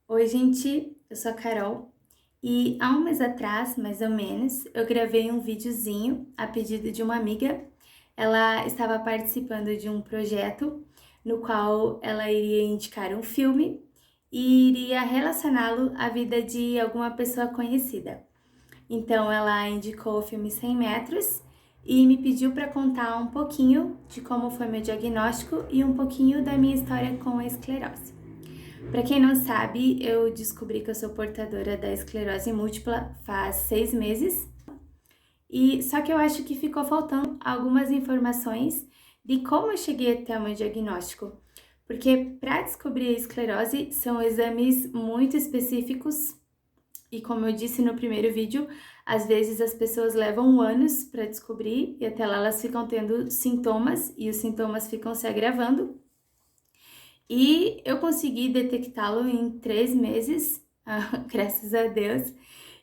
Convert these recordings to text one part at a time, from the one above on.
Oi, gente, eu sou a Carol e há um mês atrás, mais ou menos, eu gravei um videozinho a pedido de uma amiga. Ela estava participando de um projeto no qual ela iria indicar um filme e iria relacioná-lo à vida de alguma pessoa conhecida. Então, ela indicou o filme 100 metros e me pediu para contar um pouquinho de como foi meu diagnóstico e um pouquinho da minha história com a esclerose. Para quem não sabe, eu descobri que eu sou portadora da esclerose múltipla faz 6 meses e só que eu acho que ficou faltando algumas informações de como eu cheguei até o meu diagnóstico, porque para descobrir a esclerose são exames muito específicos e como eu disse no primeiro vídeo, às vezes as pessoas levam anos para descobrir e até lá elas ficam tendo sintomas e os sintomas ficam se agravando. E eu consegui detectá-lo em 3 meses, graças a Deus.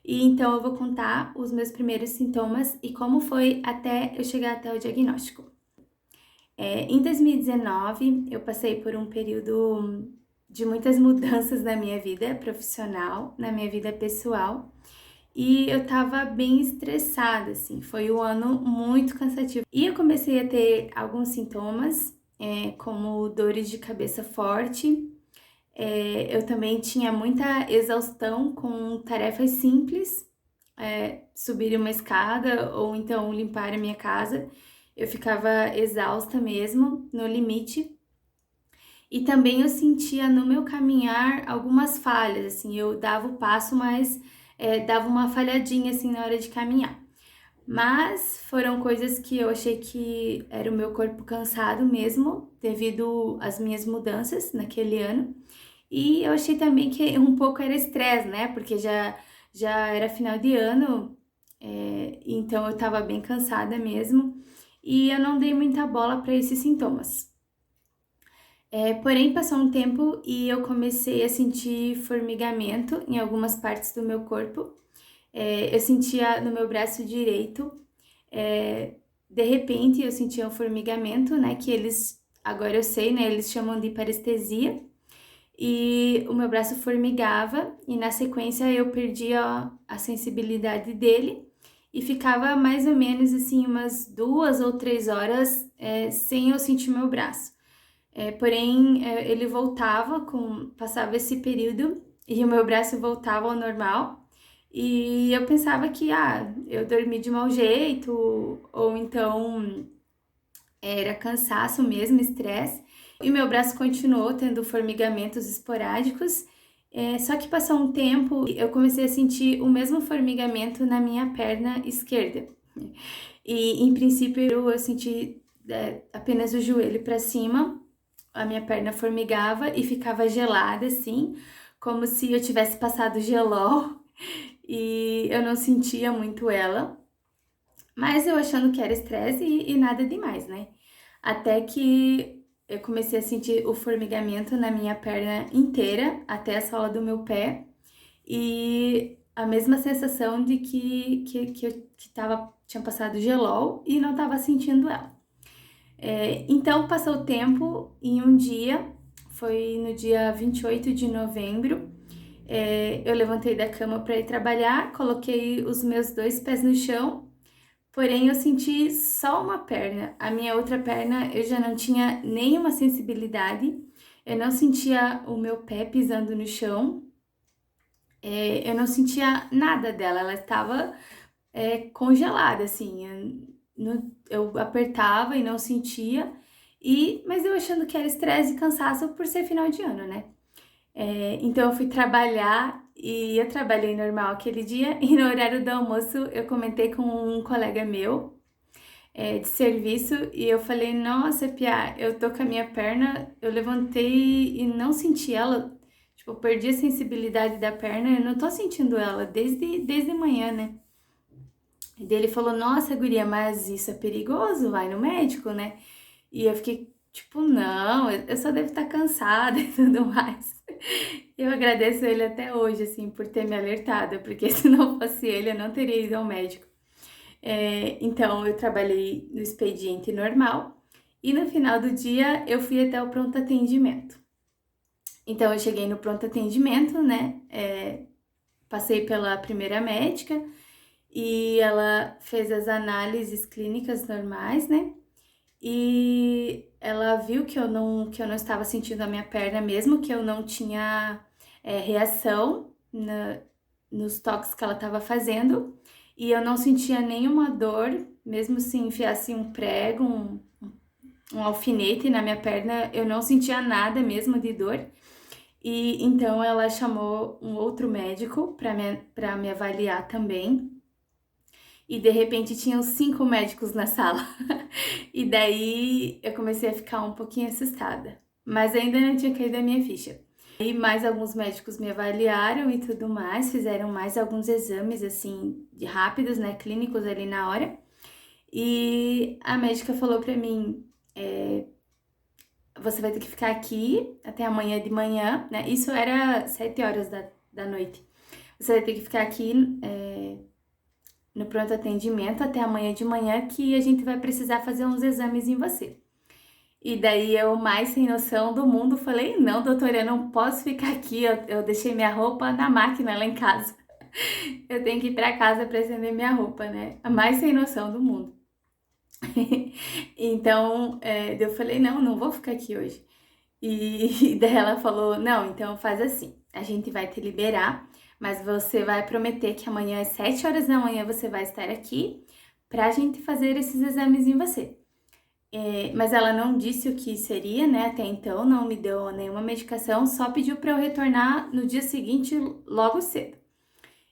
E então eu vou contar os meus primeiros sintomas e como foi até eu chegar até o diagnóstico. Em 2019, eu passei por um período de muitas mudanças na minha vida profissional, na minha vida pessoal, e eu tava bem estressada, assim, foi um ano muito cansativo. E eu comecei a ter alguns sintomas, como dores de cabeça forte. Eu também tinha muita exaustão com tarefas simples, subir uma escada ou então limpar a minha casa. Eu ficava exausta mesmo, no limite. E também eu sentia no meu caminhar algumas falhas, assim, eu dava o passo, mas dava uma falhadinha assim na hora de caminhar. Mas foram coisas que eu achei que era o meu corpo cansado mesmo, devido às minhas mudanças naquele ano. E eu achei também que um pouco era estresse, né? Porque já era final de ano, então eu tava bem cansada mesmo. E eu não dei muita bola para esses sintomas. Porém, passou um tempo e eu comecei a sentir formigamento em algumas partes do meu corpo. Eu sentia no meu braço direito, de repente eu sentia um formigamento, né? Que eles, agora eu sei, né? Eles chamam de parestesia. E o meu braço formigava e na sequência eu perdia a sensibilidade dele e ficava mais ou menos assim umas 2 ou 3 horas sem eu sentir meu braço. Porém, ele voltava passava esse período e o meu braço voltava ao normal. E eu pensava que, eu dormi de mau jeito, ou então era cansaço mesmo, estresse. E meu braço continuou tendo formigamentos esporádicos. Só que passou um tempo, eu comecei a sentir o mesmo formigamento na minha perna esquerda. E em princípio eu senti apenas o joelho para cima, a minha perna formigava e ficava gelada, assim, como se eu tivesse passado gelol e eu não sentia muito ela, mas eu achando que era estresse e nada demais, né? Até que eu comecei a sentir o formigamento na minha perna inteira, até a sola do meu pé, e a mesma sensação de tinha passado gelol e não tava sentindo ela. Então passou o tempo em um dia, foi no dia 28 de novembro, eu levantei da cama para ir trabalhar, coloquei os meus 2 pés no chão, porém eu senti só uma perna. A minha outra perna eu já não tinha nenhuma sensibilidade, eu não sentia o meu pé pisando no chão, eu não sentia nada dela, ela estava congelada, assim. Eu apertava e não sentia, mas eu achando que era estresse e cansaço por ser final de ano, né? Então eu fui trabalhar e eu trabalhei normal aquele dia e no horário do almoço eu comentei com um colega meu de serviço e eu falei, nossa, Pia, eu tô com a minha perna, eu levantei e não senti ela, tipo, eu perdi a sensibilidade da perna, eu não tô sentindo ela desde manhã, né? E daí ele falou, nossa, guria, mas isso é perigoso, vai no médico, né? E eu fiquei, tipo, não, eu só devo estar cansada e tudo mais. Eu agradeço ele até hoje, assim, por ter me alertado, porque se não fosse ele, eu não teria ido ao médico. Então, eu trabalhei no expediente normal e no final do dia eu fui até o pronto atendimento. Então eu cheguei no pronto atendimento, né? Passei pela primeira médica e ela fez as análises clínicas normais, né? E ela viu que eu não estava sentindo a minha perna mesmo, que eu não tinha reação nos toques que ela estava fazendo. E eu não sentia nenhuma dor, mesmo se enfiasse um prego, um alfinete na minha perna, eu não sentia nada mesmo de dor. E então ela chamou um outro médico para me avaliar também. E de repente tinham 5 médicos na sala. E daí eu comecei a ficar um pouquinho assustada. Mas ainda não tinha caído a minha ficha. E mais alguns médicos me avaliaram e tudo mais, fizeram mais alguns exames assim, de rápidos, né, clínicos ali na hora. E a médica falou pra mim, você vai ter que ficar aqui até amanhã de manhã, né? Isso era 7 horas da noite. Você vai ter que ficar aqui no pronto atendimento até amanhã de manhã que a gente vai precisar fazer uns exames em você. E daí eu, mais sem noção do mundo, falei, não, doutora, eu não posso ficar aqui, eu deixei minha roupa na máquina lá em casa. Eu tenho que ir pra casa pra estender minha roupa, né? A mais sem noção do mundo. Então, eu falei, não, não vou ficar aqui hoje. E daí ela falou, não, então faz assim, a gente vai te liberar, mas você vai prometer que amanhã às 7 horas da manhã você vai estar aqui pra gente fazer esses exames em você. Mas ela não disse o que seria, né? Até então, não me deu nenhuma medicação, só pediu para eu retornar no dia seguinte, logo cedo.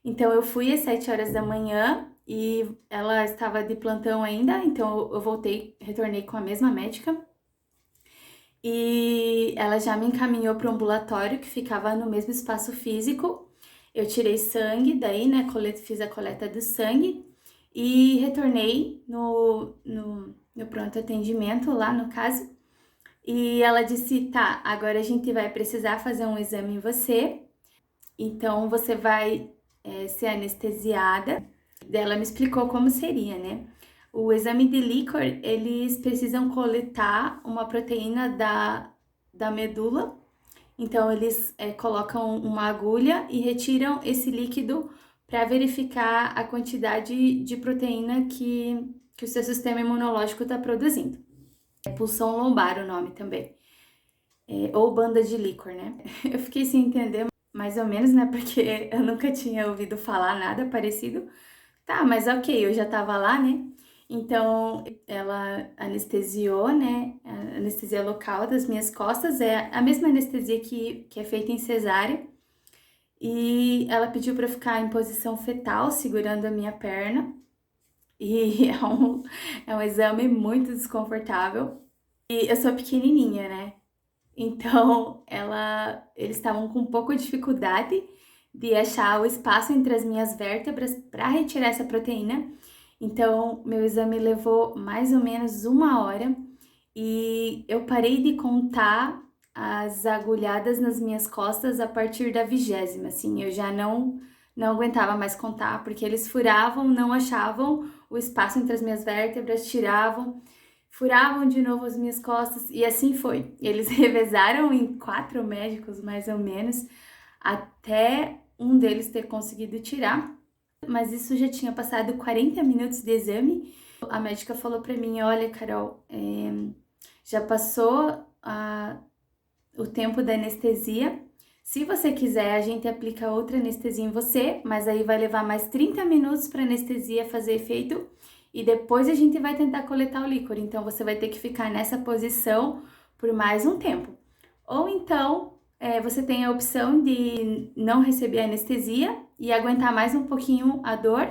Então, eu fui às 7 horas da manhã e ela estava de plantão ainda, então eu voltei, retornei com a mesma médica. E ela já me encaminhou para o ambulatório que ficava no mesmo espaço físico. Eu tirei sangue, daí, né, fiz a coleta do sangue e retornei no pronto atendimento lá no caso. E ela disse: tá, agora a gente vai precisar fazer um exame em você, então você vai ser anestesiada. Daí ela me explicou como seria, né? O exame de líquor, eles precisam coletar uma proteína da medula. Então, eles colocam uma agulha e retiram esse líquido para verificar a quantidade de proteína que o seu sistema imunológico está produzindo. É pulsão lombar o nome também. Ou banda de líquor, né? Eu fiquei sem entender mais ou menos, né? Porque eu nunca tinha ouvido falar nada parecido. Tá, mas ok, eu já tava lá, né? Então, ela anestesiou, né? A anestesia local das minhas costas é a mesma anestesia que é feita em cesárea. E ela pediu para ficar em posição fetal, segurando a minha perna. E é um exame muito desconfortável. E eu sou pequenininha, né? Então, eles estavam com um pouco de dificuldade de achar o espaço entre as minhas vértebras para retirar essa proteína. Então, meu exame levou mais ou menos 1 hora e eu parei de contar as agulhadas nas minhas costas a partir da 20ª, assim, eu já não aguentava mais contar, porque eles furavam, não achavam o espaço entre as minhas vértebras, tiravam, furavam de novo as minhas costas e assim foi. Eles revezaram em 4 médicos, mais ou menos, até um deles ter conseguido tirar, mas isso já tinha passado 40 minutos de exame. A médica falou pra mim, olha, Carol, já passou o tempo da anestesia. Se você quiser, a gente aplica outra anestesia em você, mas aí vai levar mais 30 minutos para anestesia fazer efeito e depois a gente vai tentar coletar o líquor. Então você vai ter que ficar nessa posição por mais um tempo. Ou então você tem a opção de não receber a anestesia e aguentar mais um pouquinho a dor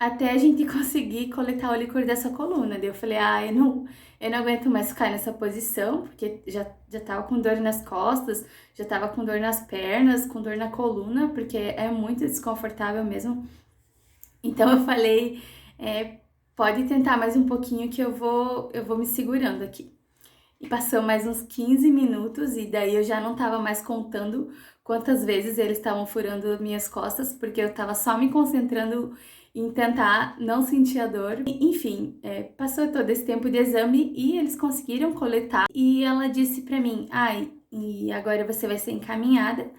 até a gente conseguir coletar o líquor dessa coluna. Daí eu falei, eu não aguento mais ficar nessa posição, porque já tava com dor nas costas, já tava com dor nas pernas, com dor na coluna, porque é muito desconfortável mesmo. Então eu falei, pode tentar mais um pouquinho que eu vou me segurando aqui. E passou mais uns 15 minutos e daí eu já não tava mais contando quantas vezes eles estavam furando minhas costas, porque eu tava só me concentrando em tentar não sentir a dor. Enfim, passou todo esse tempo de exame e eles conseguiram coletar. E ela disse pra mim, e agora você vai ser encaminhada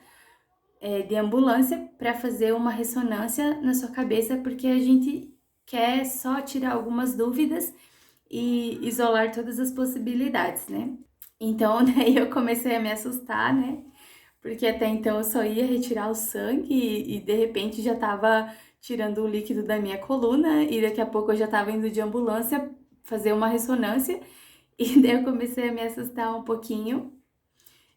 de ambulância para fazer uma ressonância na sua cabeça, porque a gente quer só tirar algumas dúvidas e isolar todas as possibilidades, né? Então, daí eu comecei a me assustar, né? Porque até então eu só ia retirar o sangue e de repente já tava tirando o líquido da minha coluna e daqui a pouco eu já tava indo de ambulância fazer uma ressonância e daí eu comecei a me assustar um pouquinho.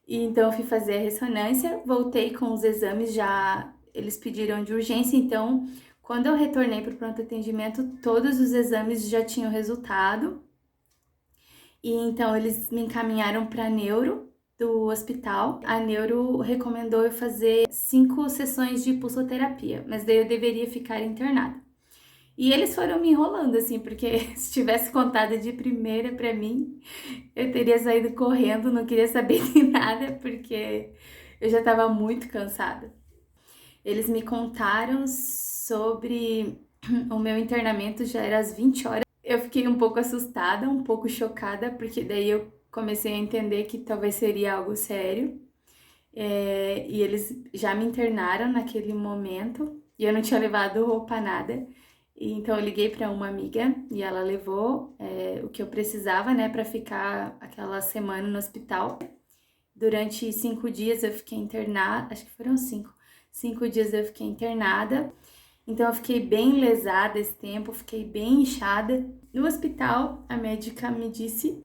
E então eu fui fazer a ressonância, voltei com os exames já, eles pediram de urgência, então quando eu retornei para o pronto atendimento, todos os exames já tinham resultado. E então eles me encaminharam para neuro do hospital. A neuro recomendou eu fazer 5 sessões de pulsoterapia, mas daí eu deveria ficar internada. E eles foram me enrolando assim, porque se tivesse contado de primeira para mim, eu teria saído correndo, não queria saber de nada, porque eu já estava muito cansada. Eles me contaram sobre o meu internamento, já era às 20 horas. Eu fiquei um pouco assustada, um pouco chocada, porque daí eu comecei a entender que talvez seria algo sério. E eles já me internaram naquele momento e eu não tinha levado roupa nada. E então eu liguei para uma amiga e ela levou o que eu precisava, né, para ficar aquela semana no hospital. Durante 5 dias eu fiquei internada, acho que foram 5. 5 dias eu fiquei internada. Então eu fiquei bem lesada esse tempo, fiquei bem inchada. No hospital, a médica me disse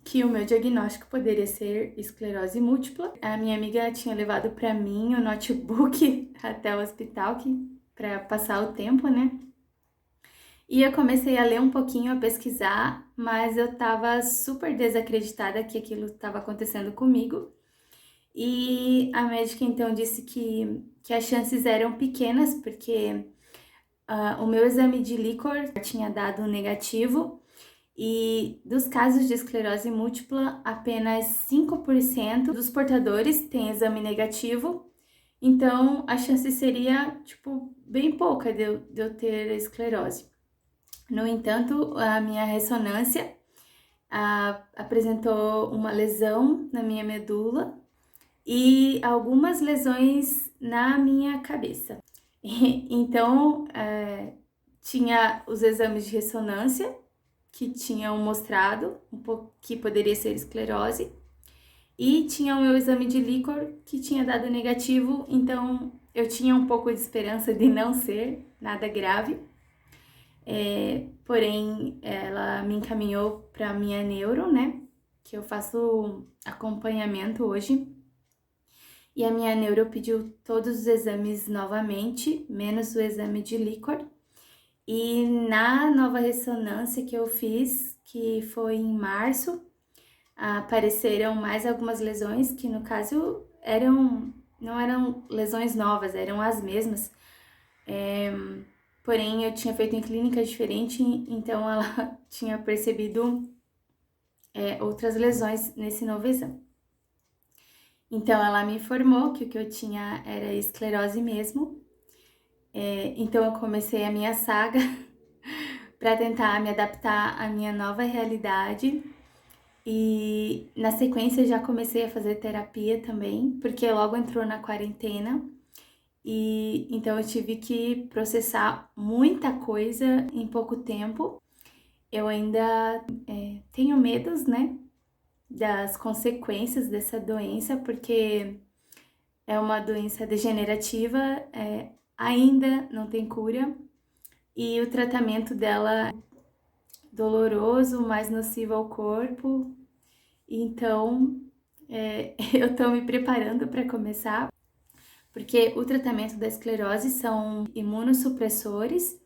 que o meu diagnóstico poderia ser esclerose múltipla. A minha amiga tinha levado para mim o notebook até o hospital para passar o tempo, né? E eu comecei a ler um pouquinho, a pesquisar, mas eu tava super desacreditada que aquilo estava acontecendo comigo. E a médica então disse que as chances eram pequenas, porque o meu exame de líquor tinha dado negativo e dos casos de esclerose múltipla, apenas 5% dos portadores têm exame negativo, então a chance seria, tipo, bem pouca de eu ter esclerose. No entanto, a minha ressonância apresentou uma lesão na minha medula e algumas lesões na minha cabeça. Então, tinha os exames de ressonância que tinham mostrado que poderia ser esclerose e tinha o meu exame de líquor que tinha dado negativo, então eu tinha um pouco de esperança de não ser nada grave. Porém, ela me encaminhou para minha neuro, né, que eu faço acompanhamento hoje. E a minha neuro pediu todos os exames novamente, menos o exame de líquor. E na nova ressonância que eu fiz, que foi em março, apareceram mais algumas lesões, que no caso não eram lesões novas, eram as mesmas. Porém, eu tinha feito em clínica diferente, então ela tinha percebido outras lesões nesse novo exame. Então, ela me informou que o que eu tinha era esclerose mesmo. Então, eu comecei a minha saga para tentar me adaptar à minha nova realidade. E na sequência já comecei a fazer terapia também, porque logo entrou na quarentena. E então eu tive que processar muita coisa em pouco tempo. Eu ainda tenho medos, né, das consequências dessa doença, porque é uma doença degenerativa, ainda não tem cura e o tratamento dela é doloroso, mais nocivo ao corpo. Então, eu tô me preparando para começar, porque o tratamento da esclerose são imunossupressores,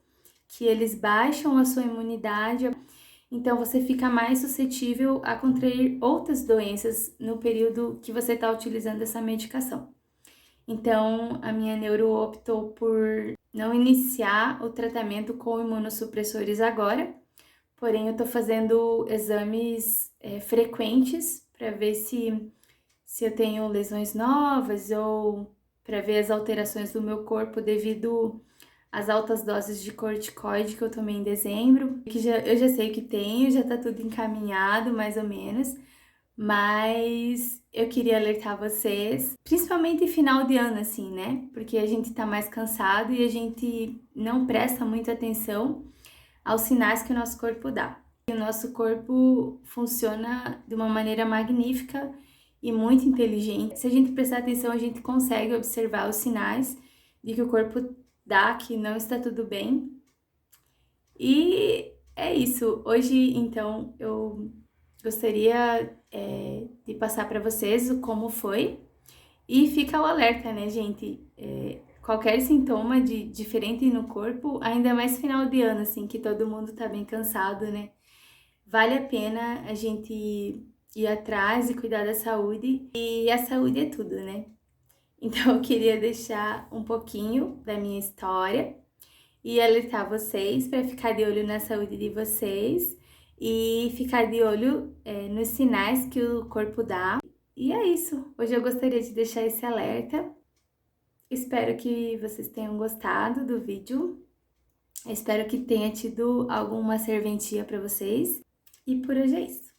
que eles baixam a sua imunidade, então você fica mais suscetível a contrair outras doenças no período que você está utilizando essa medicação. Então, a minha neuro optou por não iniciar o tratamento com imunossupressores agora, porém eu tô fazendo exames frequentes para ver se eu tenho lesões novas ou para ver as alterações do meu corpo devido às altas doses de corticoide que eu tomei em dezembro, que eu já sei que tenho, já tá tudo encaminhado mais ou menos, mas eu queria alertar vocês, principalmente final de ano, assim, né? Porque a gente tá mais cansado e a gente não presta muita atenção aos sinais que o nosso corpo dá. O nosso corpo funciona de uma maneira magnífica e muito inteligente. Se a gente prestar atenção, a gente consegue observar os sinais de que o corpo dá, que não está tudo bem. E é isso. Hoje, então, eu gostaria de passar para vocês o como foi. E fica o alerta, né, gente? Qualquer sintoma de diferente no corpo, ainda mais final de ano, assim, que todo mundo tá bem cansado, né? Vale a pena a gente ir atrás e cuidar da saúde. E a saúde é tudo, né? Então eu queria deixar um pouquinho da minha história e alertar vocês para ficar de olho na saúde de vocês e ficar de olho nos sinais que o corpo dá. E é isso. Hoje eu gostaria de deixar esse alerta. Espero que vocês tenham gostado do vídeo. Espero que tenha tido alguma serventia para vocês. E por hoje é isso.